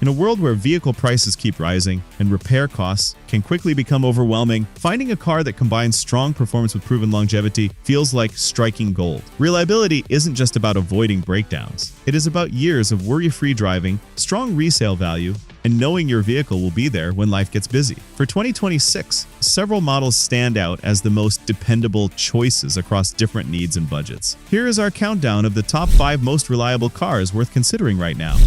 In a world where vehicle prices keep rising and repair costs can quickly become overwhelming, finding a car that combines strong performance with proven longevity feels like striking gold. Reliability isn't just about avoiding breakdowns. It is about years of worry-free driving, strong resale value, and knowing your vehicle will be there when life gets busy. For 2026, several models stand out as the most dependable choices across different needs and budgets. Here is our countdown of the top 5 most reliable cars worth considering right now.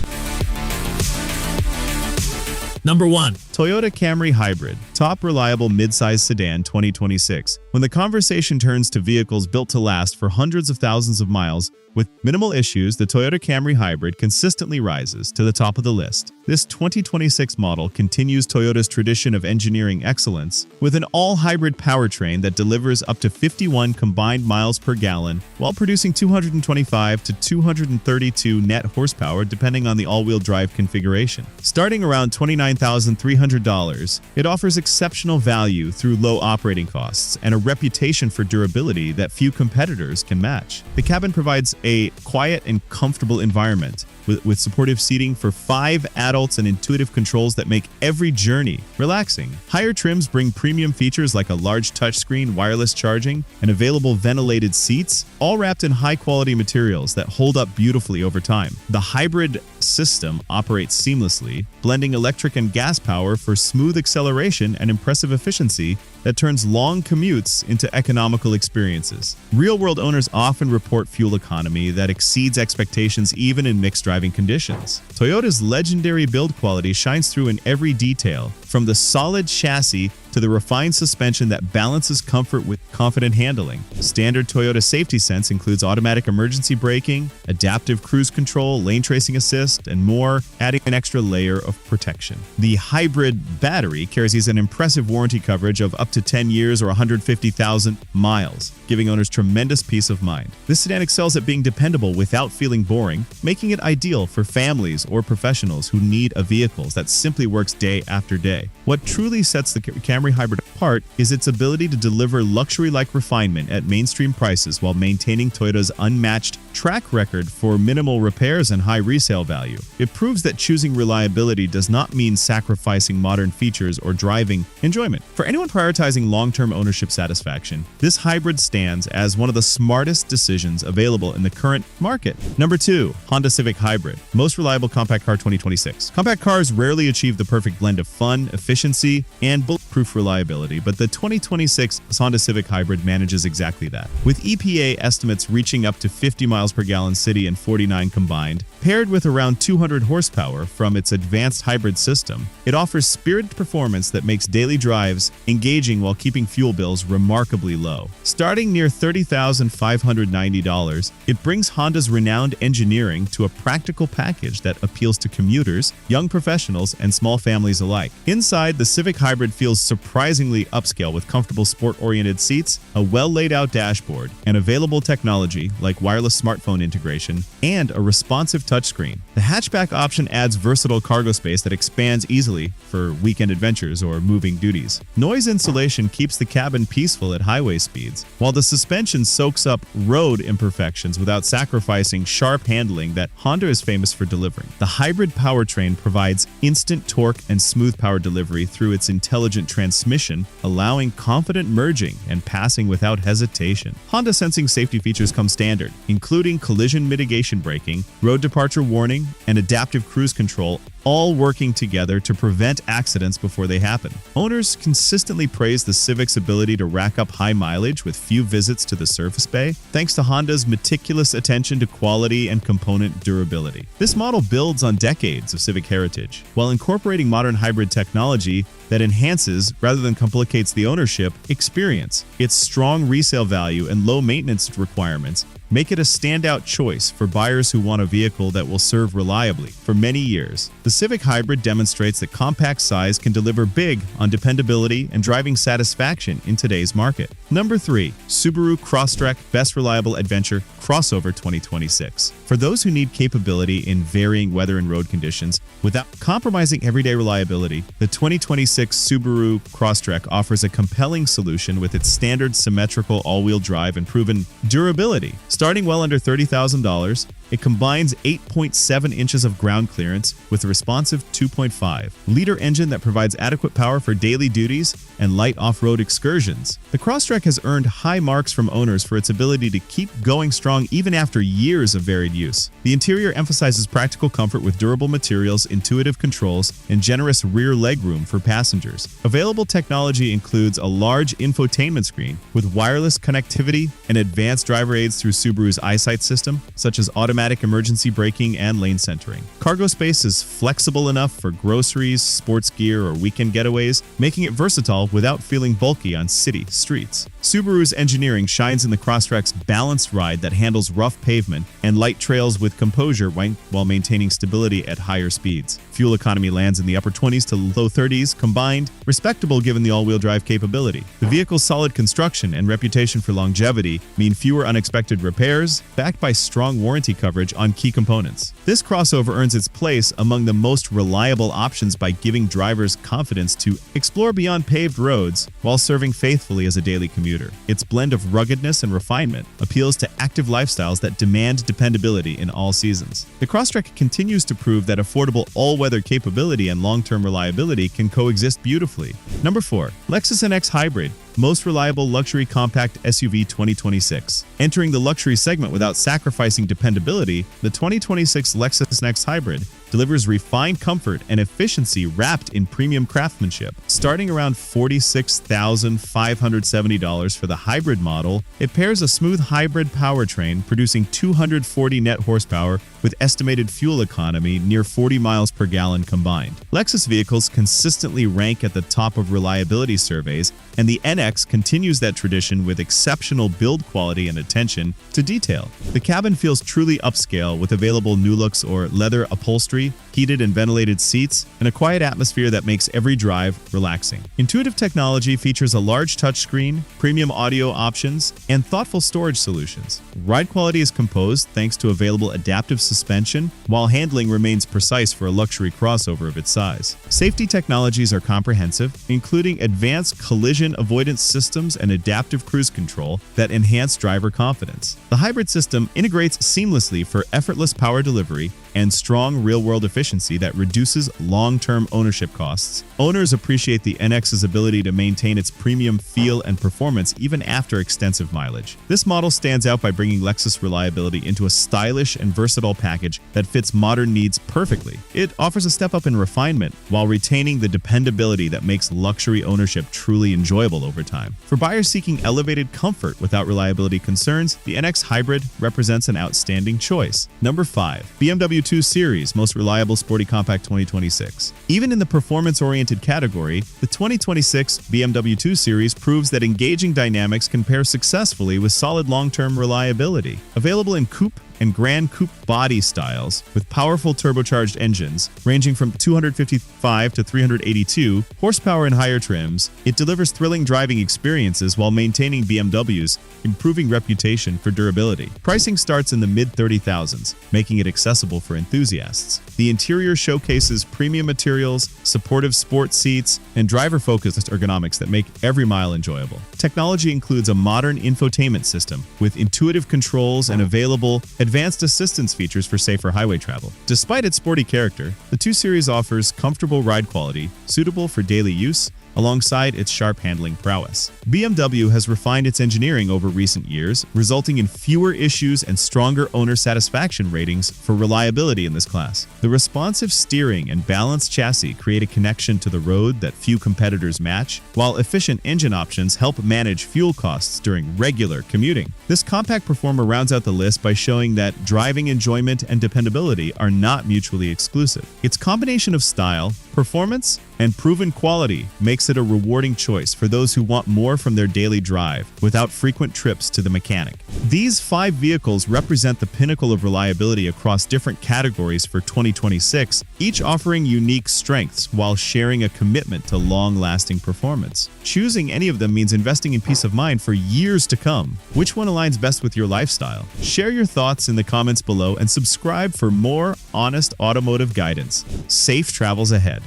Number 1. Toyota Camry Hybrid, top reliable midsize sedan 2026. When the conversation turns to vehicles built to last for hundreds of thousands of miles, with minimal issues, the Toyota Camry Hybrid consistently rises to the top of the list. This 2026 model continues Toyota's tradition of engineering excellence with an all-hybrid powertrain that delivers up to 51 combined miles per gallon while producing 225 to 232 net horsepower depending on the all-wheel drive configuration. Starting around $29,300, it offers exceptional value through low operating costs and a reputation for durability that few competitors can match. The cabin provides a quiet and comfortable environment with supportive seating for 5 adults and intuitive controls that make every journey relaxing. Higher trims bring premium features like a large touchscreen, wireless charging, and available ventilated seats, all wrapped in high-quality materials that hold up beautifully over time. The hybrid system operates seamlessly, blending electric and gas power for smooth acceleration and impressive efficiency that turns long commutes into economical experiences. Real-world owners often report fuel economy that exceeds expectations even in mixed driving conditions. Toyota's legendary build quality shines through in every detail, from the solid chassis to the refined suspension that balances comfort with confident handling. Standard Toyota safety sense includes automatic emergency braking, adaptive cruise control, lane tracing assist, and more, adding an extra layer of protection. The hybrid battery carries an impressive warranty coverage of up to 10 years or 150,000 miles, giving owners tremendous peace of mind. This sedan excels at being dependable without feeling boring, making it ideal for families or professionals who need a vehicle that simply works day after day. What truly sets the Camry Hybrid apart is its ability to deliver luxury-like refinement at mainstream prices while maintaining Toyota's unmatched track record for minimal repairs and high resale value. It proves that choosing reliability does not mean sacrificing modern features or driving enjoyment. For anyone prioritizing long-term ownership satisfaction, this hybrid stands as one of the smartest decisions available in the current market. Number 2. Honda Civic Hybrid, most reliable compact car 2026. Compact cars rarely achieve the perfect blend of fun, efficiency, and bulletproof reliability, but the 2026 Honda Civic Hybrid manages exactly that. With EPA estimates reaching up to 50 miles per gallon city and 49 combined, paired with around 200 horsepower from its advanced hybrid system, it offers spirited performance that makes daily drives engaging while keeping fuel bills remarkably low. Starting near $30,590, it brings Honda's renowned engineering to a practical package that appeals to commuters, young professionals, and small families alike. Inside, the Civic Hybrid feels surprisingly upscale with comfortable sport-oriented seats, a well-laid-out dashboard, and available technology like wireless smartphone integration and a responsive touchscreen. The hatchback option adds versatile cargo space that expands easily for weekend adventures or moving duties. Noise insulation keeps the cabin peaceful at highway speeds, while the suspension soaks up road imperfections without sacrificing sharp handling that Honda is famous for delivering. The hybrid powertrain provides instant torque and smooth power delivery through its intelligent transmission, allowing confident merging and passing without hesitation. Honda sensing safety features come standard, including collision mitigation braking, road departure warning, and adaptive cruise control, all working together to prevent accidents before they happen. Owners consistently praise the Civic's ability to rack up high mileage with few visits to the service bay, thanks to Honda's meticulous attention to quality and component durability. This model builds on decades of Civic heritage, while incorporating modern hybrid technology that enhances rather than complicates the ownership experience. Its strong resale value and low maintenance requirements make it a standout choice for buyers who want a vehicle that will serve reliably for many years. The Civic Hybrid demonstrates that compact size can deliver big on dependability and driving satisfaction in today's market. Number 3. Subaru Crosstrek Best Reliable Adventure Crossover 2026. For those who need capability in varying weather and road conditions without compromising everyday reliability, the 2026 Subaru Crosstrek offers a compelling solution with its standard symmetrical all-wheel drive and proven durability. Starting well under $30,000, It combines 8.7 inches of ground clearance with a responsive 2.5-liter engine that provides adequate power for daily duties and light off-road excursions. The Crosstrek has earned high marks from owners for its ability to keep going strong even after years of varied use. The interior emphasizes practical comfort with durable materials, intuitive controls, and generous rear legroom for passengers. Available technology includes a large infotainment screen with wireless connectivity and advanced driver aids through Subaru's EyeSight system, such as automatic emergency braking and lane centering. Cargo space is flexible enough for groceries, sports gear, or weekend getaways, making it versatile without feeling bulky on city streets. Subaru's engineering shines in the Crosstrek's balanced ride that handles rough pavement and light trails with composure while maintaining stability at higher speeds. Fuel economy lands in the upper 20s to low 30s combined, respectable given the all-wheel drive capability. The vehicle's solid construction and reputation for longevity mean fewer unexpected repairs, backed by strong warranty coverage on key components. This crossover earns its place among the most reliable options by giving drivers confidence to explore beyond paved roads while serving faithfully as a daily commuter. Its blend of ruggedness and refinement appeals to active lifestyles that demand dependability in all seasons. The Crosstrek continues to prove that affordable all-weather capability and long-term reliability can coexist beautifully. Number 4. Lexus NX Hybrid, most reliable luxury compact SUV 2026. Entering the luxury segment without sacrificing dependability, the 2026 Lexus NX Hybrid delivers refined comfort and efficiency wrapped in premium craftsmanship. Starting around $46,570 for the hybrid model, it pairs a smooth hybrid powertrain producing 240 net horsepower with estimated fuel economy near 40 miles per gallon combined. Lexus vehicles consistently rank at the top of reliability surveys, and the NX continues that tradition with exceptional build quality and attention to detail. The cabin feels truly upscale with available new looks or leather upholstery, heated and ventilated seats, and a quiet atmosphere that makes every drive relaxing. Intuitive technology features a large touchscreen, premium audio options, and thoughtful storage solutions. Ride quality is composed thanks to available adaptive suspension, while handling remains precise for a luxury crossover of its size. Safety technologies are comprehensive, including advanced collision avoidance systems and adaptive cruise control that enhance driver confidence. The hybrid system integrates seamlessly for effortless power delivery and strong real-world efficiency that reduces long-term ownership costs. Owners appreciate the NX's ability to maintain its premium feel and performance even after extensive mileage. This model stands out by bringing Lexus reliability into a stylish and versatile package that fits modern needs perfectly. It offers a step up in refinement while retaining the dependability that makes luxury ownership truly enjoyable over time. For buyers seeking elevated comfort without reliability concerns, the NX Hybrid represents an outstanding choice. Number 5. BMW 2 Series, most reliable sporty compact 2026. Even in the performance-oriented category, the 2026 BMW 2 Series proves that engaging dynamics can pair successfully with solid long-term reliability. Available in coupe and Grand Coupe body styles with powerful turbocharged engines ranging from 255 to 382 horsepower in higher trims, it delivers thrilling driving experiences while maintaining BMW's improving reputation for durability. Pricing starts in the mid-30,000s, making it accessible for enthusiasts. The interior showcases premium materials, supportive sports seats, and driver-focused ergonomics that make every mile enjoyable. Technology includes a modern infotainment system with intuitive controls and available advanced assistance features for safer highway travel. Despite its sporty character, the 2 Series offers comfortable ride quality suitable for daily use alongside its sharp handling prowess. BMW has refined its engineering over recent years, resulting in fewer issues and stronger owner satisfaction ratings for reliability in this class. The responsive steering and balanced chassis create a connection to the road that few competitors match, while efficient engine options help manage fuel costs during regular commuting. This compact performer rounds out the list by showing that driving enjoyment and dependability are not mutually exclusive. Its combination of style, performance, and proven quality makes it a rewarding choice for those who want more from their daily drive without frequent trips to the mechanic. These 5 vehicles represent the pinnacle of reliability across different categories for 2026, each offering unique strengths while sharing a commitment to long-lasting performance. Choosing any of them means investing in peace of mind for years to come. Which one aligns best with your lifestyle? Share your thoughts in the comments below and subscribe for more honest automotive guidance. Safe travels ahead.